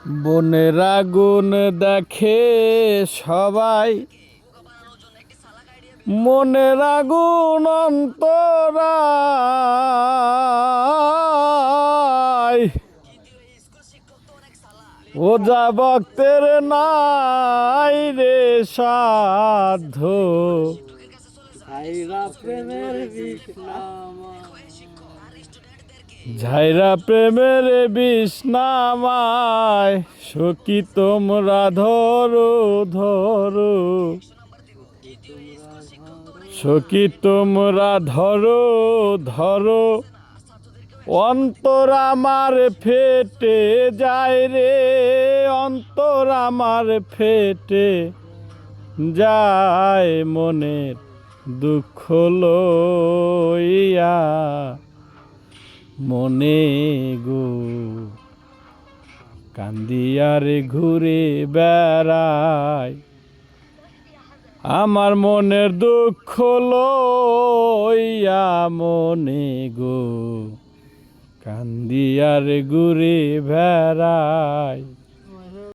বনের আগুন দেখে সবাই, মনের আগুন অন্তরায়। ওজা ভক্তের নাই রে সাধ্য, ঝাইরা প্রেমের বিষ্ণামায়। সখী তোমরা ধরো ধরো, সখী তোমরা ধরো ধরো, অন্তর আমার ফেটে যায় রে, অন্তর আমার ফেটে যায় মনের দুঃখ লইয়া। মনে গো কান্দিয়ার ঘুরে বেড়ায়, আমার মনের দুঃখ লইয়া। মনে গো কান্দিয়ার ঘুরে বেড়ায়।